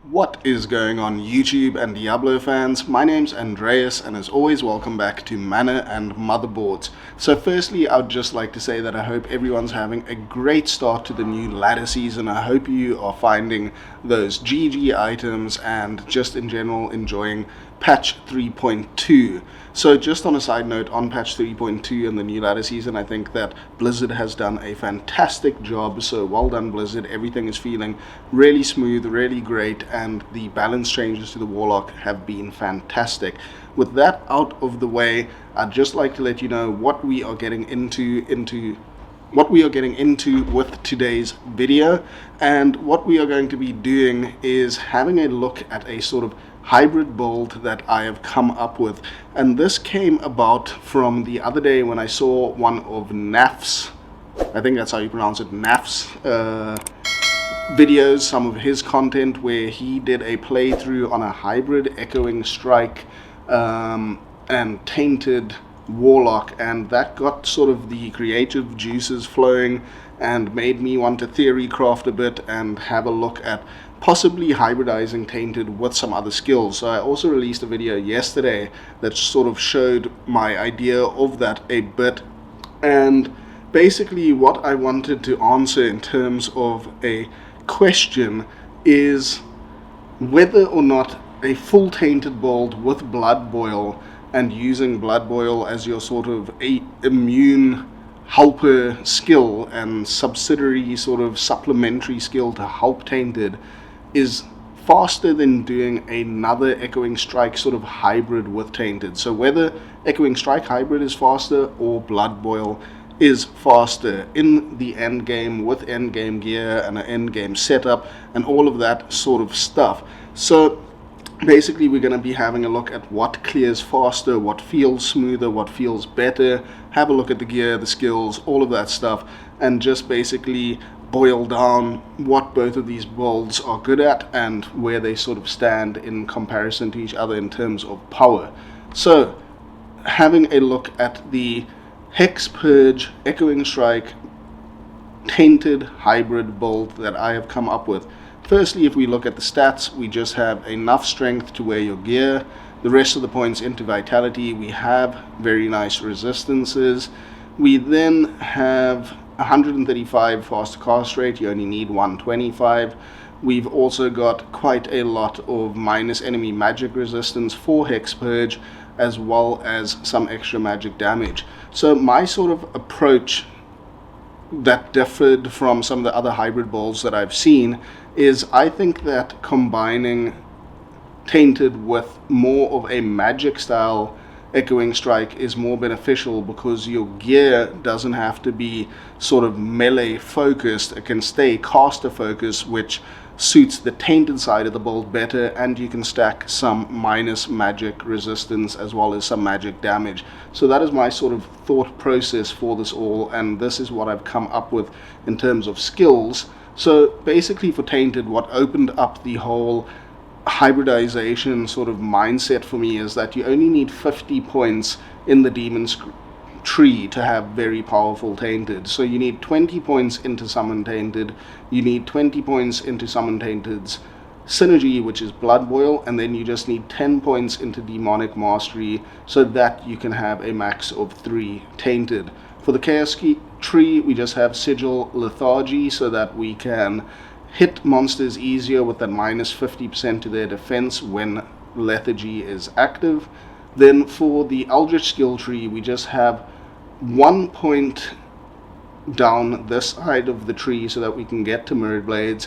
What is going on YouTube and Diablo fans? My name's Andreas, and as always, welcome back to Mana and Motherboards. So firstly, I would just like to say that I hope everyone's having a great start to the new ladder season. I hope you are finding those GG items and just in general enjoying patch 3.2. So just on a side note, on patch 3.2 and the new ladder season, I think that Blizzard has done a fantastic job. So well done, Blizzard. Everything is feeling really smooth, really great, and the balance changes to the Warlock have been fantastic. With that out of the way, I'd just like to let you know what we are getting into with today's video. And what we are going to be doing is having a look at a sort of hybrid build that I have come up with, and this came about from the other day when I saw one of Naf's, I think that's how you pronounce it, Naf's videos, some of his content where he did a playthrough on a hybrid Echoing Strike and Tainted Warlock, and that got sort of the creative juices flowing and made me want to Theorycraft a bit and have a look at possibly hybridizing Tainted with some other skills. So I also released a video yesterday that sort of showed my idea of that a bit, and basically what I wanted to answer in terms of a question is whether or not a full Tainted build with Blood Boil and using Blood Boil as your sort of immune helper skill and subsidiary sort of supplementary skill to help Tainted is faster than doing another Echoing Strike sort of hybrid with Tainted. So whether Echoing Strike hybrid is faster or Blood Boil is faster in the end game with end game gear and an end game setup and all of that sort of stuff. So basically we're going to be having a look at what clears faster, what feels smoother, what feels better, have a look at the gear, the skills, all of that stuff, and just basically boil down what both of these builds are good at and where they sort of stand in comparison to each other in terms of power. So having a look at the Hex Purge Echoing Strike Tainted hybrid build that I have come up with. Firstly, if we look at the stats, we just have enough strength to wear your gear. The rest of the points into vitality, we have very nice resistances. We then have 135 faster cast rate, you only need 125. We've also got quite a lot of minus enemy magic resistance for Hex Purge, as well as some extra magic damage. So my sort of approach that differed from some of the other hybrid builds that I've seen is I think that combining Tainted with more of a magic style Echoing Strike is more beneficial because your gear doesn't have to be sort of melee focused. It can stay caster focused, which suits the Tainted side of the build better, and you can stack some minus magic resistance as well as some magic damage. So that is my sort of thought process for this all, and this is what I've come up with in terms of skills. So basically for Tainted, what opened up the whole hybridization sort of mindset for me is that you only need 50 points in the demon's tree to have very powerful Tainted. So you need 20 points into Summon Tainted, you need 20 points into Summon Tainted's synergy, which is Blood Boil, and then you just need 10 points into Demonic Mastery so that you can have a max of 3 Tainted. For the Chaos tree, we just have Sigil Lethargy so that we can hit monsters easier with that minus 50% to their defense when lethargy is active. Then for the Eldritch skill tree, we just have 1 point down this side of the tree so that we can get to Mirrored Blades,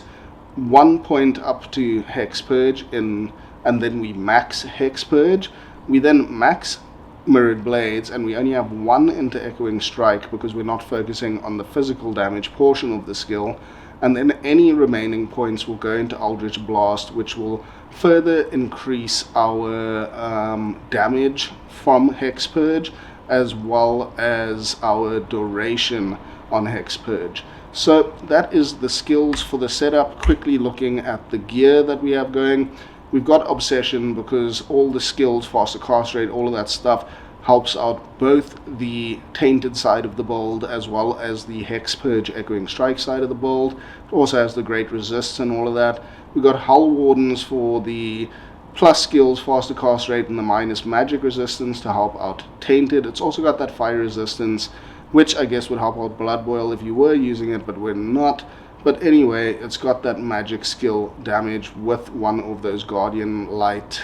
1 point up to Hex Purge, and then we max Hex Purge. We then max Mirrored Blades, and we only have 1 into Echoing Strike because we're not focusing on the physical damage portion of the skill. And then any remaining points will go into Eldritch Blast, which will further increase our damage from Hex Purge, as well as our duration on Hex Purge. So that is the skills for the setup. Quickly looking at the gear that we have going, we've got Obsession because all the skills, faster cast rate, all of that stuff helps out both the Tainted side of the build as well as the Hex Purge Echoing Strike side of the build. It also has the Great Resists and all of that. We got Hull Wardens for the plus skills, faster cast rate, and the minus magic resistance to help out Tainted. It's also got that fire resistance, which I guess would help out Blood Boil if you were using it, but we're not. But anyway, it's got that magic skill damage with one of those Guardian Light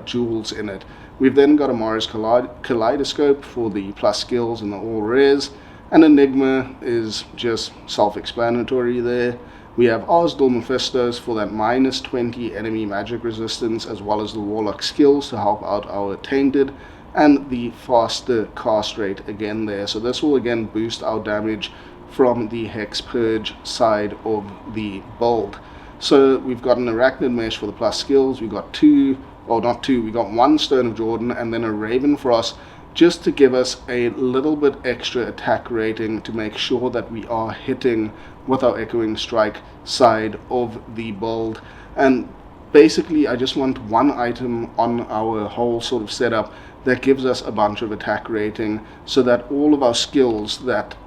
jewels in it. We've then got a Mars Kaleidoscope for the plus skills and the all rares, and Enigma is just self-explanatory there. We have Arsdal Mephistos for that minus 20 enemy magic resistance, as well as the Warlock skills to help out our Tainted, and the faster cast rate again there. So this will again boost our damage from the Hex Purge side of the build. So we've got an Arachnid Mesh for the plus skills. We've got we got one Stone of Jordan and then a Raven Frost, just to give us a little bit extra attack rating to make sure that we are hitting with our Echoing Strike side of the build. And basically I just want one item on our whole sort of setup that gives us a bunch of attack rating, so that all of our skills that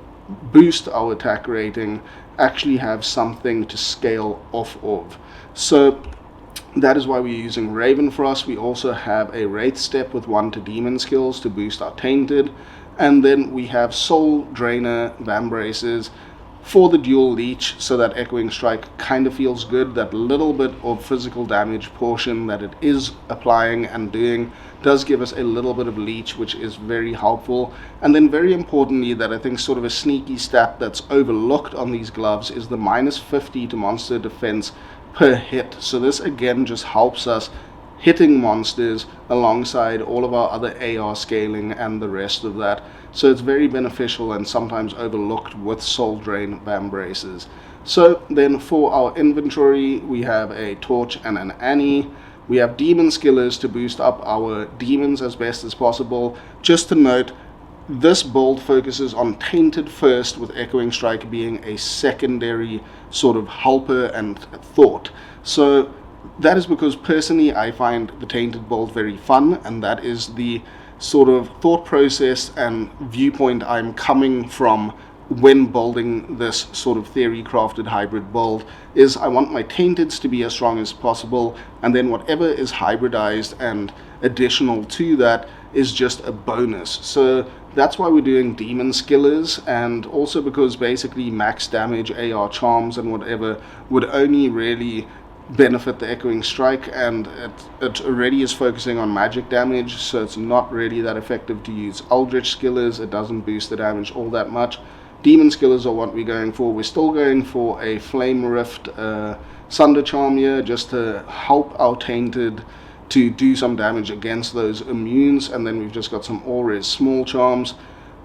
boost our attack rating actually have something to scale off of. So that is why we're using Raven Frost. We also have a Wraith Step with 1 to Demon skills to boost our Tainted, and then we have Soul Drainer Vambraces for the dual leech, so that Echoing Strike kind of feels good. That little bit of physical damage portion that it is applying and doing does give us a little bit of leech, which is very helpful. And then very importantly, that I think sort of a sneaky stat that's overlooked on these gloves is the minus 50 to monster defense per hit. So this again just helps us hitting monsters alongside all of our other AR scaling and the rest of that. So it's very beneficial and sometimes overlooked with Soul Drain Vambraces. So then for our inventory, we have a Torch and an Annie. We have Demon Skillers to boost up our demons as best as possible. Just to note, this build focuses on Tainted first, with Echoing Strike being a secondary sort of helper and thought. So that is because personally I find the Tainted build very fun, and that is the sort of thought process and viewpoint I'm coming from when building this sort of theory crafted hybrid build. Is I want my Tainteds to be as strong as possible, and then whatever is hybridized and additional to that is just a bonus. So that's why we're doing Demon Skillers, and also because basically max damage, AR charms and whatever would only really benefit the Echoing Strike, and it already is focusing on magic damage, so it's not really that effective to use Eldritch Skillers. It doesn't boost the damage all that much. Demon Skillers are what we're going for. We're still going for a Flame Rift Sunder Charm here, just to help our Tainted to do some damage against those immunes, and then we've just got some all-res small charms.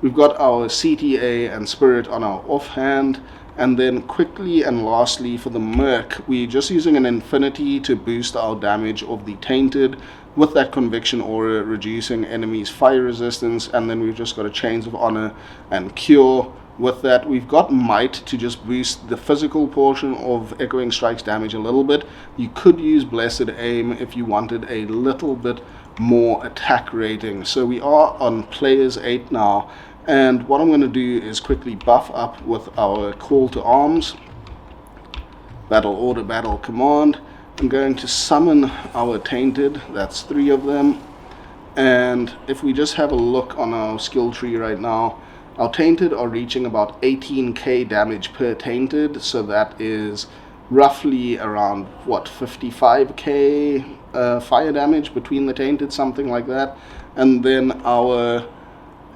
We've got our CTA and Spirit on our offhand. And then quickly and lastly for the Merc, we're just using an Infinity to boost our damage of the Tainted, with that Conviction Aura reducing enemies' fire resistance. And then we've just got a Chains of Honor and Cure. With that, we've got Might to just boost the physical portion of Echoing Strike's damage a little bit. You could use Blessed Aim if you wanted a little bit more attack rating. So we are on Players 8 now. And what I'm going to do is quickly buff up with our Call to Arms, Battle Order, Battle Command. I'm going to summon our Tainted, that's 3 of them. And if we just have a look on our skill tree right now, our Tainted are reaching about 18k damage per Tainted, so that is roughly around, what, 55k fire damage between the Tainted, something like that. And then our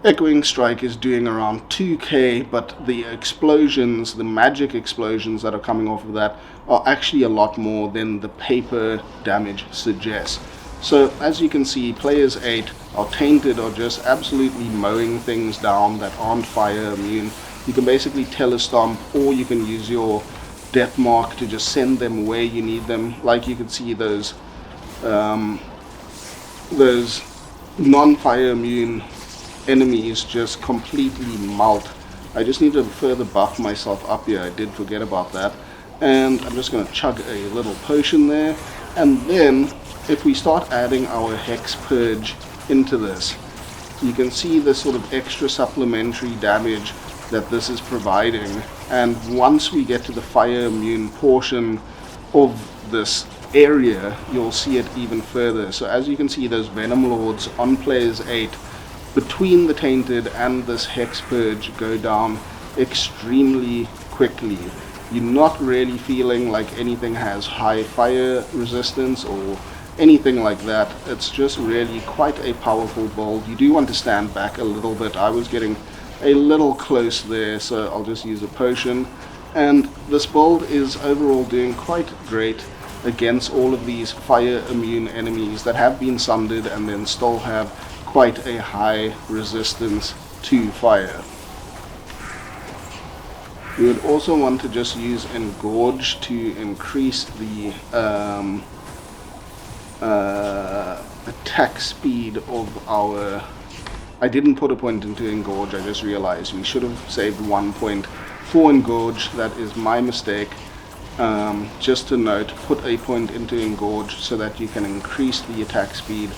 Echoing Strike is doing around 2k, but the explosions, the magic explosions that are coming off of that are actually a lot more than the paper damage suggests. So as you can see, Players 8, our Tainted are just absolutely mowing things down that aren't fire immune. You can basically telestomp, or you can use your Death Mark to just send them where you need them. Like you can see those non-fire immune enemies just completely melt. I just need to further buff myself up here. I did forget about that. And I'm just going to chug a little potion there. And then if we start adding our Hex Purge into this, you can see the sort of extra supplementary damage that this is providing. And once we get to the fire immune portion of this area, you'll see it even further. So as you can see, those Venom Lords on players 8 between the Tainted and this Hex Purge go down extremely quickly. You're not really feeling like anything has high fire resistance or anything like that. It's just really quite a powerful build. You do want to stand back a little bit. I was getting a little close there, so I'll just use a potion. And this build is overall doing quite great against all of these fire immune enemies that have been sundered and then still have quite a high resistance to fire. We would also want to just use Engorge to increase the attack speed of our... I didn't put a point into Engorge, I just realized we should have saved 1 point for Engorge. That is my mistake. Just to note, put a point into Engorge so that you can increase the attack speed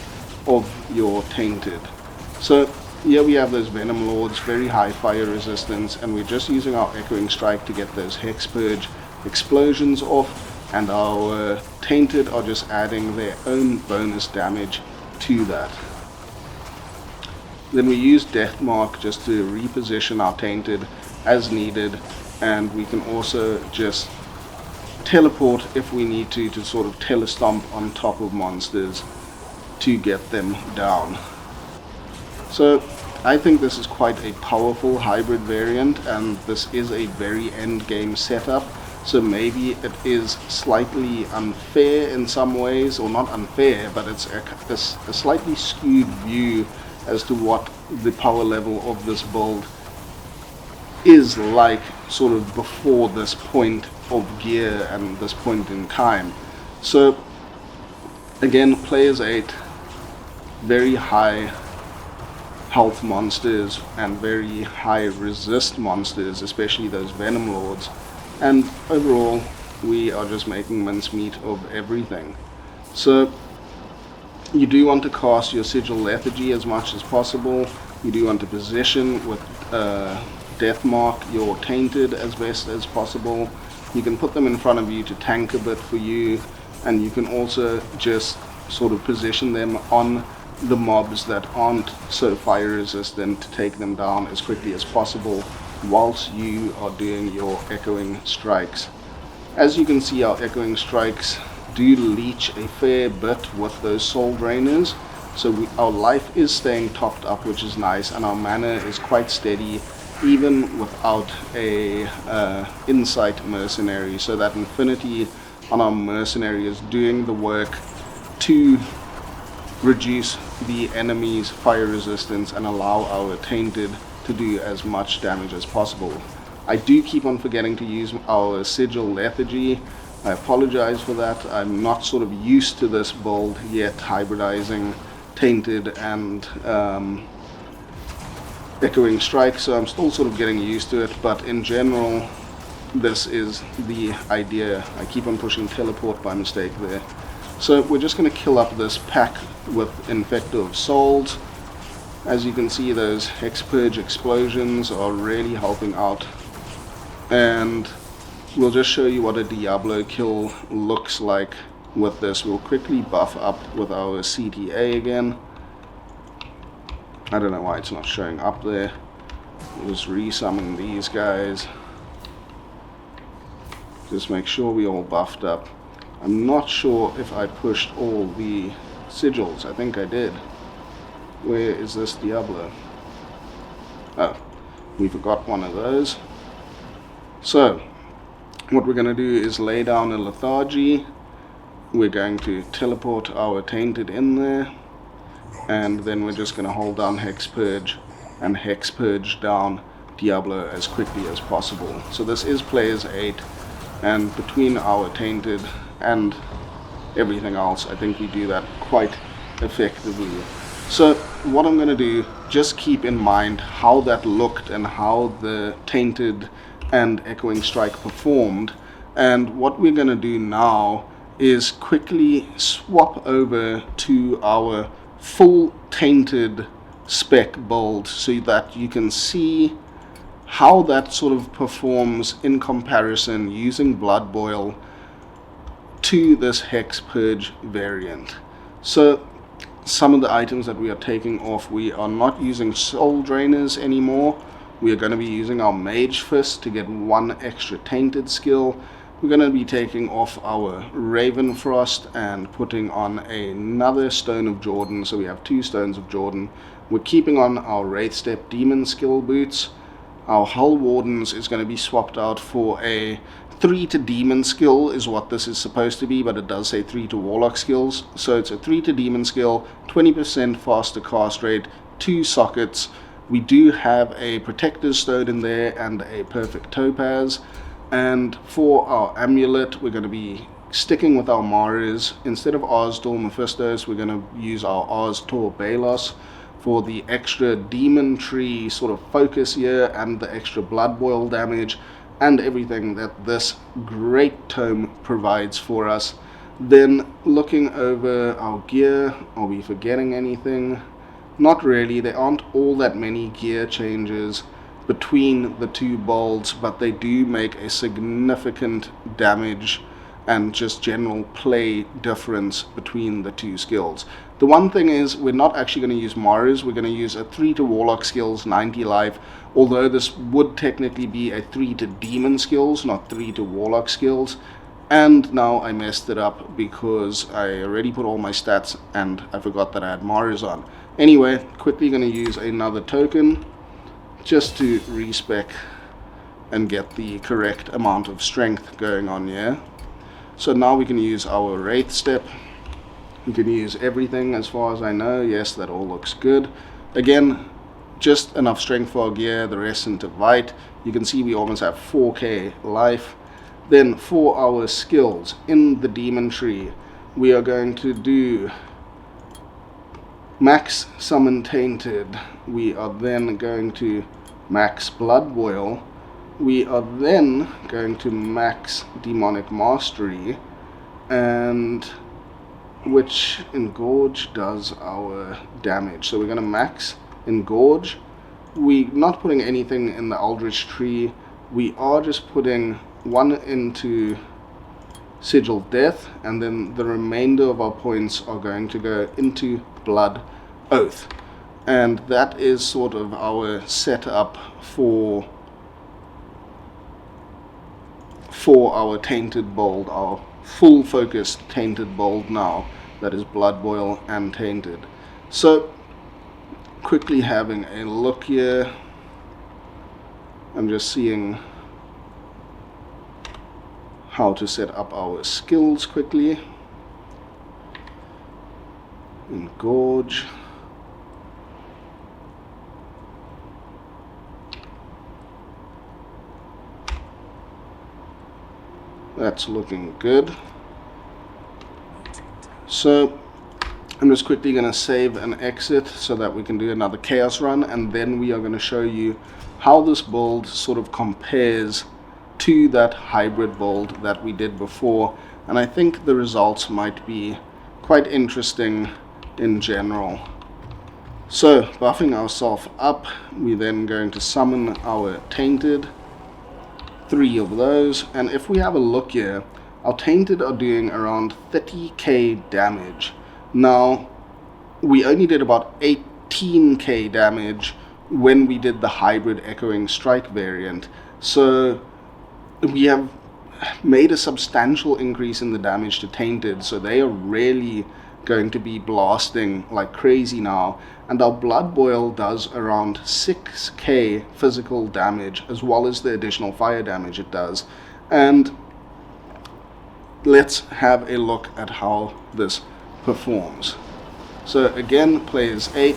of your Tainted. So here we have those Venom Lords, very high fire resistance, and we're just using our Echoing Strike to get those Hex Purge explosions off, and our Tainted are just adding their own bonus damage to that. Then we use Death Mark just to reposition our Tainted as needed, and we can also just teleport if we need to sort of telestomp on top of monsters to get them down. So I think this is quite a powerful hybrid variant, and this is a very end game setup, so maybe it is slightly unfair in some ways, or not unfair, but it's a slightly skewed view as to what the power level of this build is like sort of before this point of gear and this point in time. So again, players 8, very high health monsters and very high resist monsters, especially those Venom Lords, and overall we are just making mincemeat of everything. So you do want to cast your Sigil Lethargy as much as possible. You do want to position with Death Mark your Tainted as best as possible. You can put them in front of you to tank a bit for you, and you can also just sort of position them on the mobs that aren't so fire resistant to take them down as quickly as possible whilst you are doing your Echoing Strikes. As you can see, our Echoing Strikes do leech a fair bit with those soul drainers, so our life is staying topped up, which is nice, and our mana is quite steady even without a Insight Mercenary, so that Infinity on our Mercenary is doing the work to reduce the enemy's fire resistance and allow our Tainted to do as much damage as possible. I do keep on forgetting to use our Sigil Lethargy. I apologize for that. I'm not sort of used to this build yet, hybridizing Tainted and Echoing Strike, so I'm still sort of getting used to it, but in general this is the idea. I keep on pushing teleport by mistake there. So we're just going to kill up this pack with Infective Souls. As you can see, those Hex Purge explosions are really helping out, and we'll just show you what a Diablo kill looks like with this. We'll quickly buff up with our CTA again. I don't know why it's not showing up there. We'll just resummon these guys. Just make sure we all buffed up. I'm not sure if I pushed all the sigils. I think I did. Where is this Diablo? Oh, we forgot one of those. So, what we're going to do is lay down a lethargy. We're going to teleport our Tainted in there, and then we're just going to hold down Hex Purge and Hex Purge down Diablo as quickly as possible. So this is players 8, and between our Tainted and everything else, I think we do that quite effectively. So what I'm going to do, just keep in mind how that looked and how the Tainted and Echoing Strike performed, and what we're going to do now is quickly swap over to our full Tainted spec build so that you can see how that sort of performs in comparison using Blood Boil to this Hex Purge variant. So some of the items that we are taking off, we are not using soul drainers anymore. We are going to be using our Mage Fist to get one extra tainted skill. We're going to be taking off our Raven Frost and putting on another Stone of Jordan, so we have 2 Stones of Jordan. We're keeping on our Wraith Step Demon skill boots. Our Hull Wardens is going to be swapped out for a 3 to Demon skill is what this is supposed to be, but it does say 3 to Warlock skills. So it's a 3 to Demon skill, 20% faster cast rate, 2 sockets. We do have a Protector's Stone in there and a Perfect Topaz. And for our amulet, we're going to be sticking with our Maras. Instead of Ars-Tor Mephistos, we're going to use our Ars-Tor Balos for the extra Demon Tree sort of focus here and the extra Blood Boil damage and everything that this great tome provides for us. Then looking over our gear, are we forgetting anything? Not really. There aren't all that many gear changes between the 2 bolds, but they do make a significant damage and just general play difference between the 2 skills. The one thing is, we're not actually going to use Maras. We're going to use a 3 to Warlock skills, 90 life, although this would technically be a 3 to Demon skills, not 3 to Warlock skills. And now I messed it up because I already put all my stats and I forgot that I had Maras on. Anyway, quickly going to use another token just to respec and get the correct amount of strength going on here. So now we can use our Wraith Step. We can use everything as far as I know. Yes, that all looks good. Again, just enough strength for our gear, the rest into Vite. You can see we almost have 4k life. Then for our skills in the Demon Tree, we are going to do Max Summon Tainted. We are then going to Max Blood Boil. We are then going to max Demonic Mastery, and which Engorge does our damage. So we're going to max Engorge. We're not putting anything in the Eldritch Tree. We are just putting 1 into Sigil Death, and then the remainder of our points are going to go into Blood Oath. And that is sort of our setup for our Tainted Bold, our full focused Tainted Bold now, that is Blood Boil and Tainted. So quickly having a look here, I'm just seeing how to set up our skills quickly. Engorge. That's looking good. So I'm just quickly going to save and exit so that we can do another chaos run, and then we are going to show you how this build sort of compares to that hybrid build that we did before, and I think the results might be quite interesting in general. So buffing ourselves up, we're then going to summon our Tainted, 3 of those, and if we have a look here, our Tainted are doing around 30k damage. Now we only did about 18k damage when we did the hybrid echoing strike variant, so we have made a substantial increase in the damage to Tainted, so they are really going to be blasting like crazy now. And our Blood Boil does around 6k physical damage, as well as the additional fire damage it does. And let's have a look at how this performs. So again, players 8,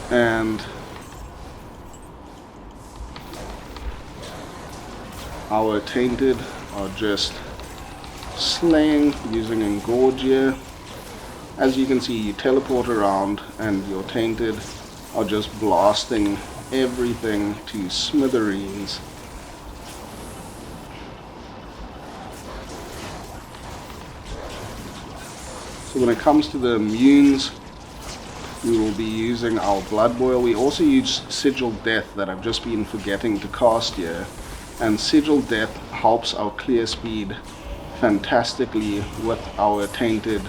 and our Tainted are just slaying using Engorge here. As you can see, you teleport around and your Tainted are just blasting everything to smithereens. So when it comes to the immunes, we will be using our Blood Boil. We also use Sigil Death that I've just been forgetting to cast here. and Sigil Death helps our clear speed fantastically with our Tainted.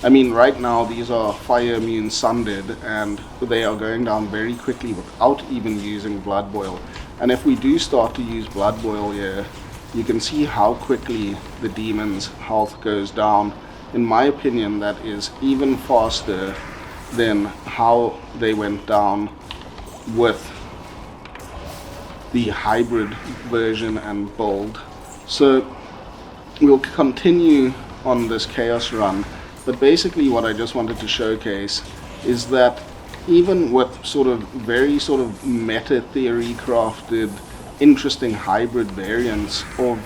I mean, right now these are fire immune Sundered, and they are going down very quickly without even using Blood Boil. And if we do start to use Blood Boil here, you can see how quickly the demon's health goes down. In my opinion, that is even faster than how they went down with the hybrid version and build. So we'll continue on this chaos run, but basically what I just wanted to showcase is that even with very meta theory crafted interesting hybrid variants of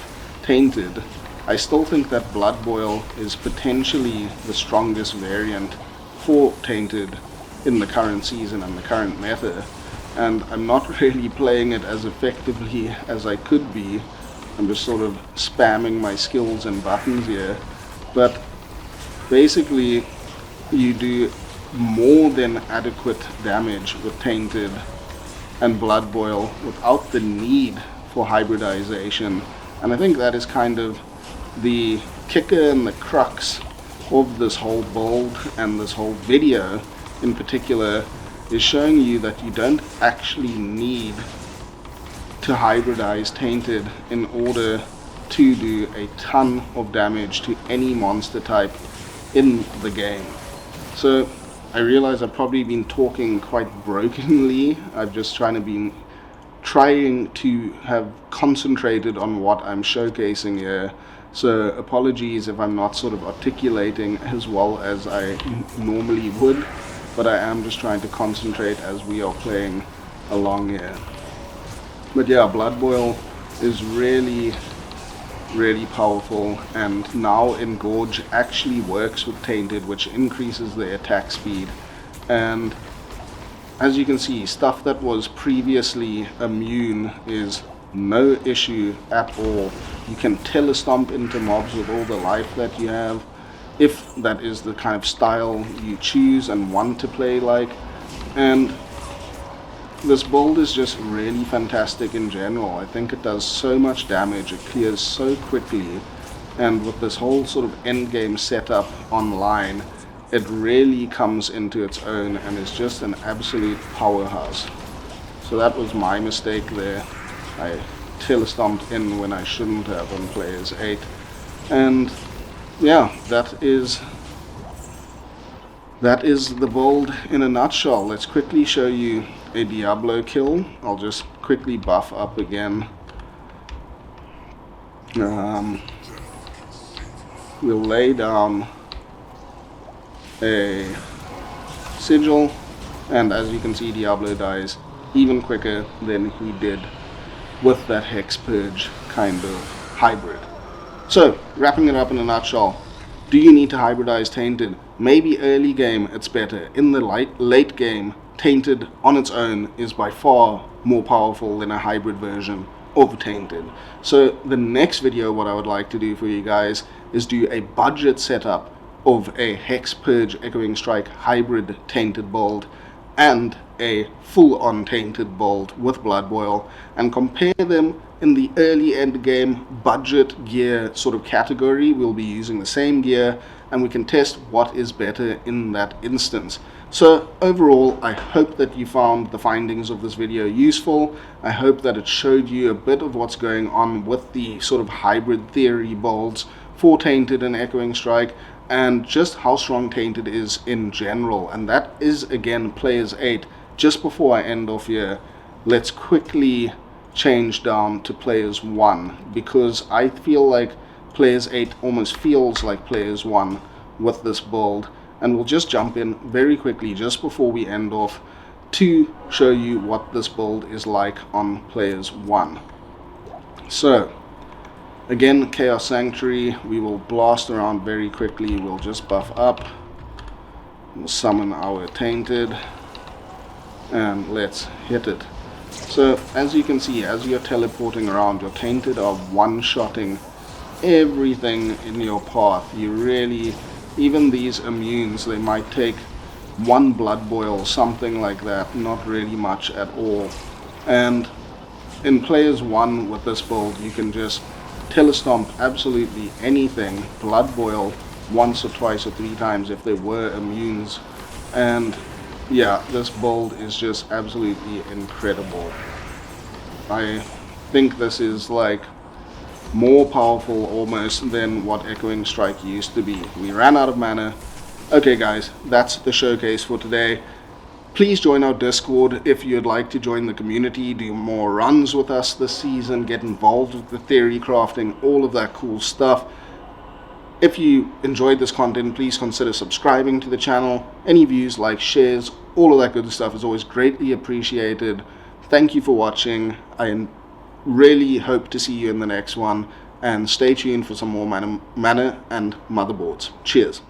Tainted, I still think that Blood Boil is potentially the strongest variant for Tainted in the current season and the current meta, and I'm not really playing it as effectively as I could be. I'm just sort of spamming my skills and buttons here, but basically you do more than adequate damage with Tainted and Blood Boil without the need for hybridization, and I think that is kind of the kicker and the crux of this whole build and this whole video in particular, is showing you that you don't actually need to hybridize Tainted in order to do a ton of damage to any monster type in the game. So I realize I've probably been talking quite brokenly. I've just trying to have concentrated on what I'm showcasing here. So apologies if I'm not sort of articulating as well as I normally would, but I am just trying to concentrate as we are playing along here. But yeah, Blood Boil is really powerful, and now Engorge actually works with Tainted, which increases the attack speed. And as you can see, stuff that was previously immune is no issue at all. You can telestomp into mobs with all the life that you have, if that is the kind of style you choose and want to play like. And this build is just really fantastic in general. I think it does so much damage, it clears so quickly, and with this whole sort of endgame setup online, it really comes into its own and is just an absolute powerhouse. So that was my mistake there. I telestomped in when I shouldn't have on players 8. And yeah, that is the build in a nutshell. Let's quickly show you a Diablo kill. I'll just quickly buff up again. We'll lay down a Sigil, and as you can see, Diablo dies even quicker than he did with that Hex Purge kind of hybrid. So, wrapping it up in a nutshell, do you need to hybridize Tainted? Maybe early game it's better. In the late game, Tainted on its own is by far more powerful than a hybrid version of Tainted. So the next video, what I would like to do for you guys is do a budget setup of a Hex Purge Echoing Strike hybrid Tainted build and a full-on Tainted build with Blood Boil, and compare them in the early end game budget gear sort of category. We'll be using the same gear and we can test what is better in that instance. So overall, I hope that you found the findings of this video useful. I hope that it showed you a bit of what's going on with the sort of hybrid theory builds for Tainted and Echoing Strike, and just how strong Tainted is in general. And that is, again, players 8. Just before I end off here, let's quickly change down to players 1, because I feel like players 8 almost feels like players 1 with this build. And we'll just jump in very quickly just before we end off to show you what this build is like on players 1. So again, Chaos Sanctuary, we will blast around very quickly. We'll just buff up, we'll summon our Tainted, and let's hit it. So as you can see, as you're teleporting around, your Tainted are one-shotting everything in your path. You really, even these immunes, they might take one Blood Boil, something like that, not really much at all. And in Players 1 with this build, you can just telestomp absolutely anything, blood boil once or twice or 3 times if there were immunes, and yeah, this build is just absolutely incredible. I think this is like more powerful almost than what Echoing Strike used to be. We ran out of mana. Okay guys, that's the showcase for today. Please join our Discord if you'd like to join the community, do more runs with us this season, get involved with the theory crafting, all of that cool stuff. If you enjoyed this content, please consider subscribing to the channel. Any views, likes, shares, all of that good stuff is always greatly appreciated. Thank you for watching. I really hope to see you in the next one, and stay tuned for some more mana and motherboards. Cheers.